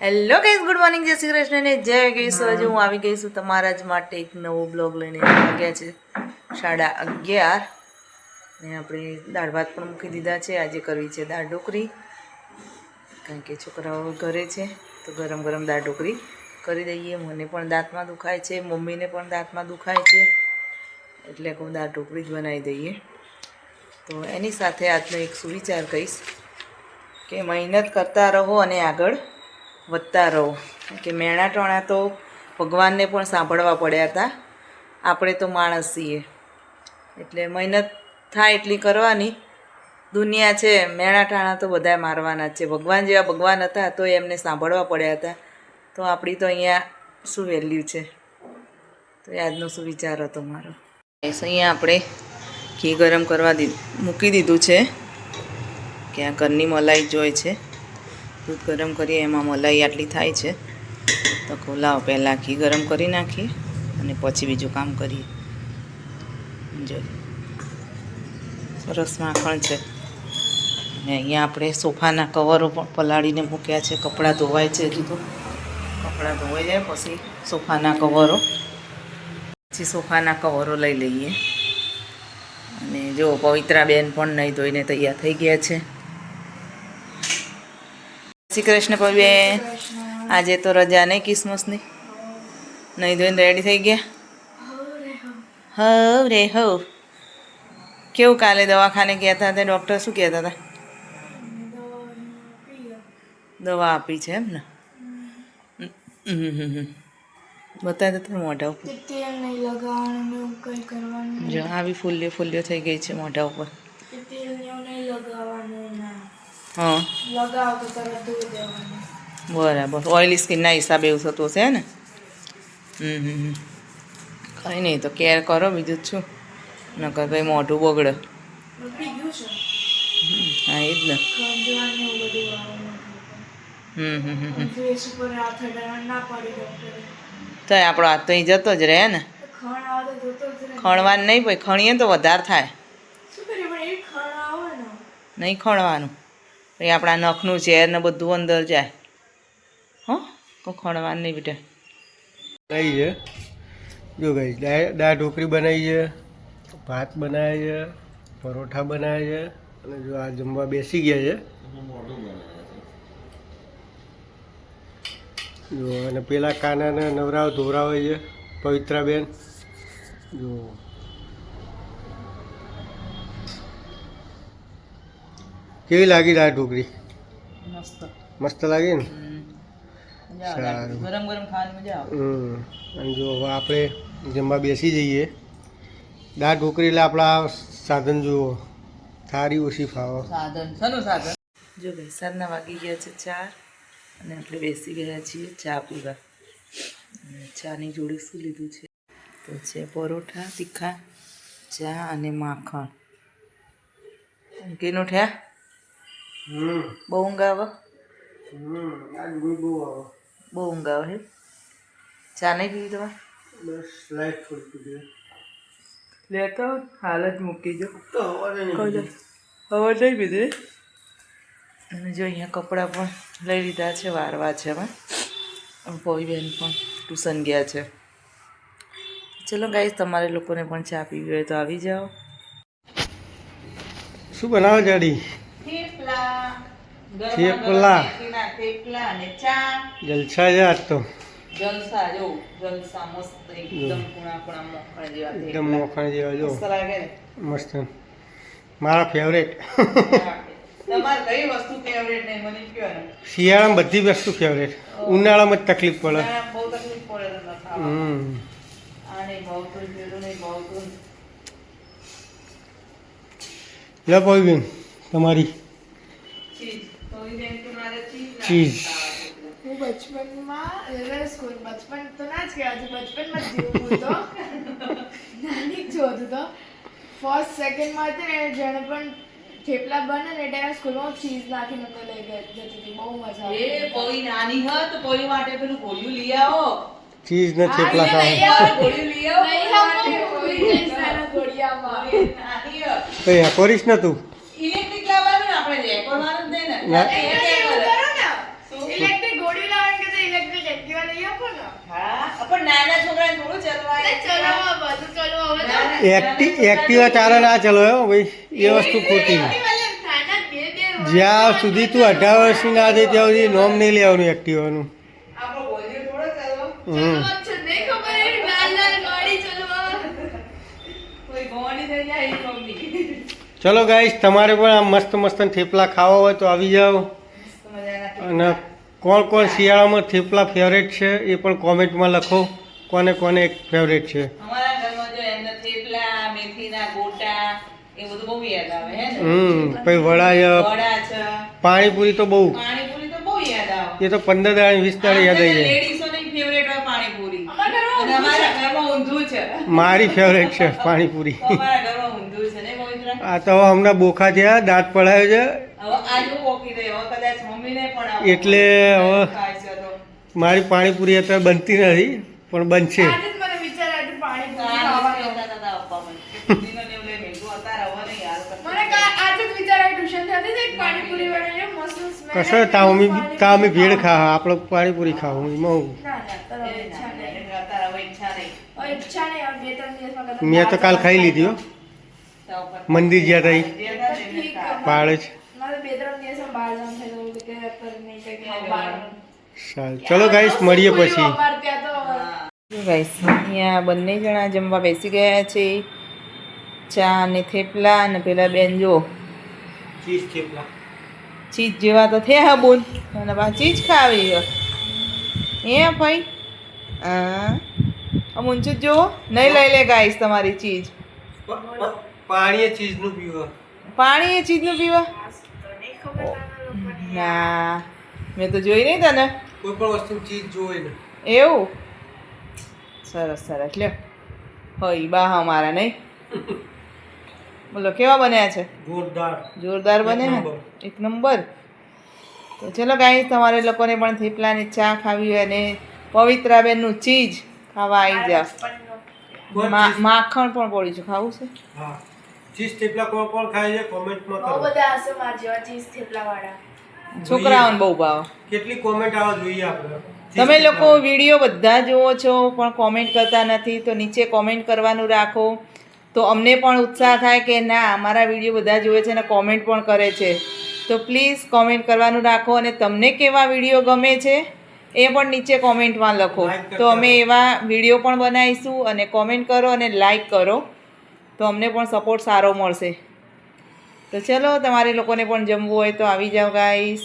Hello guys, good morning, જય શ્રી કૃષ્ણ ને જય ગઈશ. આજે હું આવી ગઈ છું તમારા જ માટે એક નવો બ્લોગ લઈને. વાગ્યા છે 11:30 ને આપણે દાળ ભાત પણ મૂકી દીધા છે. આજે કરવી છે દાળ ઢોકળી, કારણ કે છોકરાઓ ઘરે છે તો ગરમ ગરમ દાળ ઢોકળી કરી દઈએ. મને પણ દાંતમાં દુખાય છે, મમ્મીને પણ દાંતમાં દુખાય છે, એટલે હું દાળ ઢોકળી જ બનાવી દઈએ. તો એની સાથે આજનો એક સુવિચાર કહીશ કે મહેનત કરતા રહો અને આગળ વધતા રહો. કે મેણા ટોણા તો ભગવાનને પણ સાંભળવા પડ્યા હતા, આપણે તો માણસ છીએ, એટલે મહેનત થાય એટલી કરવાની. દુનિયા છે, મેણા ટાણા તો બધા મારવાના જ છે. ભગવાન જેવા ભગવાન હતા તો એમને સાંભળવા પડ્યા હતા, તો આપણી તો અહીંયા શું વેલ્યુ છે. તો એ આજનો સુવિચાર હતો મારો. અહીંયા આપણે ઘી ગરમ કરવા મૂકી દીધું છે, કે આ ઘરની મલાઈ જોઈએ છે. દૂધ ગરમ કરીએ એમાં મલાઈ આટલી થાય છે, તો ખોલાવો પહેલાં ઘી ગરમ કરી નાખીએ અને પછી બીજું કામ કરીએ. જો સરસ માખણ છે. અને અહીંયા આપણે સોફાના કવરો પણ પલાળીને મૂક્યા છે. કપડાં ધોવાય છે, હજુ તો કપડાં ધોવાઈ જાય પછી સોફાના કવરો લઈ લઈએ. અને જો પવિત્રાબેન પણ નહીં ધોઈને તૈયાર થઈ ગયા છે. શ્રી કૃષ્ણ પવિબેન, આજે તો રજા નહીં ક્રિસમસની, નહીં ધોઈને રેડી થઈ ગયા. હવ રે હવ. કેવું કાલે દવાખાને ગયા હતા તે ડૉક્ટર શું કહેતા હતા? દવા આપી છે એમ ને? બતાવી દો મોઢા ઉપર. જો આવી ફૂલ્યો ફૂલ્યો થઈ ગઈ છે મોઢા ઉપર. હા બરાબર, ઓઇલી સ્કિનના હિસાબે એવું થતું હશે ને? કંઈ નહીં, તો કેર કરો, બીજું જ શું. નકર કંઈ મોઢું બગડે. હા એ જ ને. તો આપણો હાથ તો અહીં જતો જ રહે ને. ખણવાનું નહીં ભાઈ, ખણીએ તો વધારે થાય. નહીં ખણવાનું, પછી આપણા નખનું ઝેર ને બધું અંદર જાય. હો કોઈ ખણવાનું નહીં બેટા. બનાવી છે જો ગઈ દાળ ઢોકળી બનાવી છે, ભાત બનાવે છે, પરોઠા બનાવે છે, અને જો આ જમવા બેસી ગયા છે. જો અને પેલા કાનાને નવરાવ ધોરાવે છે પવિત્રાબેન. જો કેવી લાગી દાળ ઢોકળી? મસ્ત મસ્ત લાગી ને? સારું, ગરમ ગરમ ખાવાની મજા આવે. અને જો હવે આપણે જમવા બેસી જઈએ. દાળ ઢોકળી એટલે આપણા સાધન જુઓ, થાળી ઓછી ફાવો. સાધન શાનું સાધન? જો ભાઈ સાંજના વાગી ગયા છે 4 અને આપણે બેસી ગયા છીએ ચા પીવા. ચાની જોડે શું લીધું છે તો છે પરોઠા તીખા, ચા અને માખણ. કેનું ઠ્યા? બહુ ઊંઘ આવે? બહુ ઊંઘ આવે હે? ચા નહીં પીવી તમારે? બસ લાઈટ થોડી પીધી લેતો હાલ જ મૂકી જો. હવે નહીં પીધી. અને જો અહીંયા કપડાં પણ લઈ લીધા છે, વારવા છે. હવે પવિબેન પણ ટ્યુશન ગયા છે. ચલો ગાઈસ, તમારે લોકોને પણ ચા પીવી હોય તો આવી જાઓ. શું બનાવો જાડી? થેપલા અને ચા. જલસા છે આજ તો. જલસા જો, જલસા મસ્ત એકદમ કુણા કુણા મોખણ જેવા. એકદમ મોખણ જેવા જો. મસ્ત લાગે ને? મસ્ત, મારા ફેવરેટ. તમારે કઈ વસ્તુ ફેવરેટ નહીં મને કહો ને. શિયાળામાં બધી વસ્તુ ફેવરેટ, ઉનાળામાં જ તકલીફ પડે. બહુ તકલીફ પડે તમને ખાવા. આ નહીં ભાવતું, પેલું નહીં ભાવતું. લે પવિબેન તમારી ચીઝ. હું બચપનમાં બચપન તો ના જ કહેવાય, બચપનમાં જ જીવું તો નાની જ છું હતું. તો ફર્સ્ટ સેકન્ડમાં હતી ને જેણે પણ થેપલા બને ને એટલે સ્કૂલમાં ચીઝ નાખીને તો લઈ જતી હતી. બહુ મજા આવે. એ કોઈ નાની હત તો કોઈ માટે પેલું ગોળિયું લઈ આવો. ચીઝ ને થેપલા ખાવા. ગોળિયું લઈ આવો. કઈ કોરીશ ને તું? ઇલેક્ટ્રિક લાવવાનું ને આપણે રેકોર્ડવાનું જ નહીં ને. ઇલેક્ટ્રિક ગોળી લાવવાની ચલવા નહીં આપો ને હા પણ નાના છોકરાને થોડું ચલવાય ચલાવવા બધું ચલવા હવે એક્ટિવા ચાલે ના ચલો હો ભાઈ એ વસ્તુ ખોટી નાના બે જ્યાં સુધી તું 18 વર્ષની ના થઈ ત્યાં સુધી નોમ નહીં લેવાનું એક્ટિવાનું આપણો બોલ્યો થોડો ચલવો હમ છે નહીં ખબર એ લાલ લાલ ગાડી ચલવા કોઈ ગોવાની થઈ જાય એ મમ્મી ચલો ગાઈસ તમારે પણ આ મસ્ત મસ્ત થેપલા ખાવા હોય તો આવી જાઓ મજાના અને કોણ કોણ શિયાળામાં થેપલા ફેવરેટ છે એ પણ કોમેન્ટમાં લખો કોને કોને એક ફેવરેટ છે અમારા ઘરમાં જો એમને થેપલા મેથીના ગોટા એ બધું બહુ યાદ આવે હે ને પછી વડા વડા છે પાણીપુરી તો બહુ પાણીપુરી તો બહુ યાદ આવે એ તો 15 દાડા 20 દાડા યાદ આવી જાય લેડીઝોની ફેવરેટ હોય પાણીપુરી અને અમારા ઘરમાં ઊંધું છે મારી ફેવરેટ છે પાણીપુરી તો અમારા ઘરમાં ઊંધું છે ને પવિત્ર આ તો હવે હમણાં બોખા થયા દાંત પડાયો છે હવે આજુ પોકી દે હવે કદાચ મમ્મીને પણ આપો. એટલે હવે ખાય છે તો મારી પાણીપુરી અત્યારે બનતી નથી પણ બનશે આજે જ મને વિચાર આવ્યો પાણી આ ખાવાનો કહેતા હતા આપવા મને. કે પુદીનો ને એવું લઈ મેંગો અત્યારે હવે નહીં યાર. મને આજે જ વિચાર આવ્યો ટ્યુશન થતી હતી પાણીપુરી વાળાને મસ્ત સ્મેલ કશો તામી ભેળ ખા આપણે પાણીપુરી ખાવું એમાં હું ના ના તારો ઈચ્છા નહીં અત્યારે હવે ઈચ્છા નહીં. હવે ઈચ્છા નહીં હવે 2-3 દિવસમાં કદાચ મેં તો કાલ ખાઈ લીધી હો તો ઉપર મંદિર ગયા તા ઈ જે હતા ને એમને ઠીક. ખાવા. પાડે છે મારે 2-3 દિવસમાં બહાર જવાનું થયું કે અત્યારે નહીં કંઈ ખાવાનું. સારું ચલો ગાઈસ મળીએ પછી અમારે ત્યાં તો જો ગાઈસ અહીંયા બંને જણા જમવા બેસી ગયા છે ચા અને થેપલા અને પેલા બેન જો ચીઝ થેપલા ચીજ જેવા તો થયા બોલ અને બા ચીજ ખાવી એ ભાઈ આમ ઊંચું જ જુઓ નહીં લઈ લે ગાઈસ તમારી ચીજ પાણી ચીઝનું પીવા પાણી એ ચીજનું પીવા તો નહીં ખબર નાના લોકોને. ના મેં તો જોઈ નહીં તને કોઈ પણ વસ્તુ ચીઝ જોવે ને એવું સરસ સરસ લ્યો હોય બા અમારા નહીં બોલો કેવા બન્યા છે જોરદાર જોરદાર બને ને નંબર. એક નંબર તો ચલો ગાઈસ તમારે લોકોને પણ થેપલાની ચા ખાવી હોય અને પવિત્રાબેનનું ચીજ ખાવા આવી જાવ માખણ પણ પડી છે ખાવું છે હા ચીઝ થેપલા કોણ કોણ ખાય છે કોમેન્ટમાં બહુ કરો બધા હશે મારા જેવા ચીઝ થેપલા વાળા છોકરાઓને બહુ ભાવ કેટલી કોમેન્ટ આવે જોઈએ આપણે તમે લોકો વિડીયો બધા જુઓ છો પણ કોમેન્ટ કરતા નથી તો નીચે કોમેન્ટ કરવાનું રાખો તો અમને પણ ઉત્સાહ થાય કે ના અમારા વિડીયો બધા જુએ છે અને કોમેન્ટ પણ કરે છે તો પ્લીઝ કોમેન્ટ કરવાનું રાખો અને તમને કેવા વિડીયો ગમે છે એ પણ નીચે કોમેન્ટમાં લખો તો અમે એવા વિડીયો પણ બનાવીશું અને કોમેન્ટ કરો અને લાઈક કરો તો અમને પણ સપોર્ટ સારો મળશે તો ચલો તમારે લોકોને પણ જમવું હોય તો આવી જાઓ ગાઈસ